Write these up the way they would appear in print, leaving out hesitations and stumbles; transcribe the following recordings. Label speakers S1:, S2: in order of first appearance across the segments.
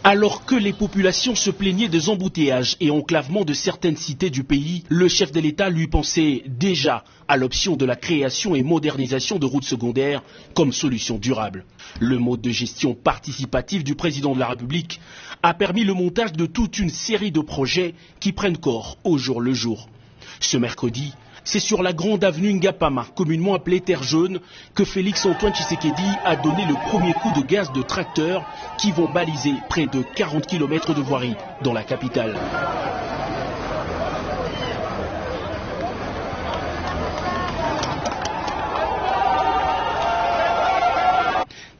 S1: Alors que les populations se plaignaient des embouteillages et enclavements de certaines cités du pays, le chef de l'État lui pensait déjà à l'option de la création et modernisation de routes secondaires comme solution durable. Le mode de gestion participative du président de la République a permis le montage de toute une série de projets qui prennent corps au jour le jour. Ce mercredi, c'est sur la grande avenue Ngapama, communément appelée Terre Jaune, que Félix-Antoine Tshisekedi a donné le premier coup de gaz de tracteurs qui vont baliser près de 40 km de voirie dans la capitale.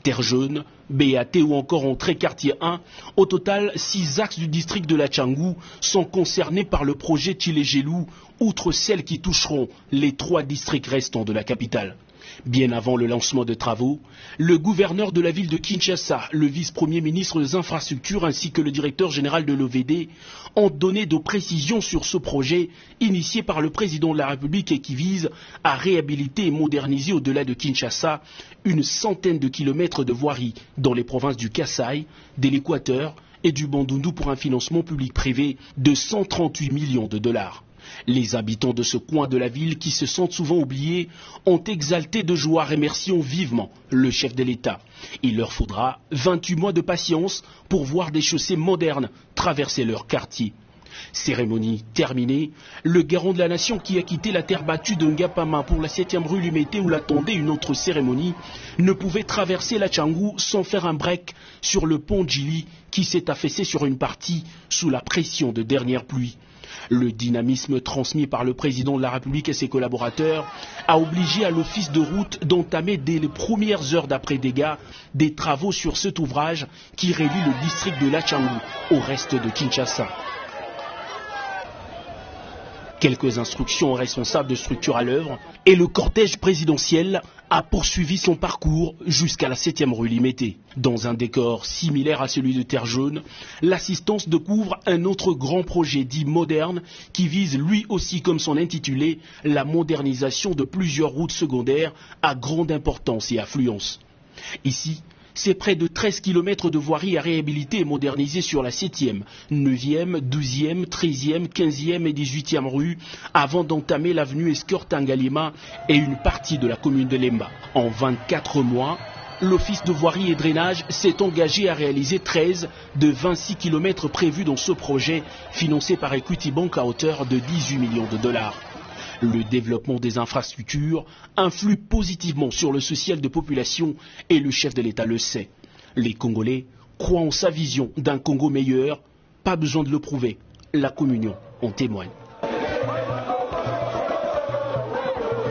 S1: Terre Jaune, BAT ou encore entrée quartier 1, au total 6 axes du district de la Tchangou sont concernés par le projet Tchilé-Gelou, outre celles qui toucheront les 3 districts restants de la capitale. Bien avant le lancement de travaux, le gouverneur de la ville de Kinshasa, le vice-premier ministre des infrastructures ainsi que le directeur général de l'OVD ont donné de précisions sur ce projet initié par le président de la République et qui vise à réhabiliter et moderniser au-delà de Kinshasa une centaine de kilomètres de voirie dans les provinces du Kasaï, de l'Équateur et du Bandundu pour un financement public-privé de 138 millions de dollars. Les habitants de ce coin de la ville, qui se sentent souvent oubliés, ont exalté de joie, remerciant vivement le chef de l'État. Il leur faudra 28 mois de patience pour voir des chaussées modernes traverser leur quartier. Cérémonie terminée, le garant de la nation qui a quitté la terre battue de Ngapama pour la 7e rue Limité où l'attendait une autre cérémonie ne pouvait traverser la Tchangou sans faire un break sur le pont Djili qui s'est affaissé sur une partie sous la pression de dernières pluies. Le dynamisme transmis par le président de la République et ses collaborateurs a obligé à l'office de route d'entamer dès les premières heures d'après-dégâts des travaux sur cet ouvrage qui relie le district de la Tchangou au reste de Kinshasa. Quelques instructions aux responsables de structure à l'œuvre et le cortège présidentiel a poursuivi son parcours jusqu'à la 7e rue Limité. Dans un décor similaire à celui de Terre Jaune, l'assistance découvre un autre grand projet dit moderne qui vise lui aussi comme son intitulé la modernisation de plusieurs routes secondaires à grande importance et affluence. Ici, c'est près de 13 km de voirie à réhabiliter et moderniser sur la 7e, 9e, 12e, 13e, 15e et 18e rue avant d'entamer l'avenue Escorte-Ngalima et une partie de la commune de Lemba. En 24 mois, l'Office de voirie et drainage s'est engagé à réaliser 13 de 26 km prévus dans ce projet financé par Equity Bank à hauteur de 18 millions de dollars. Le développement des infrastructures influe positivement sur le social de population et le chef de l'État le sait. Les Congolais croient en sa vision d'un Congo meilleur, pas besoin de le prouver, la communion en témoigne.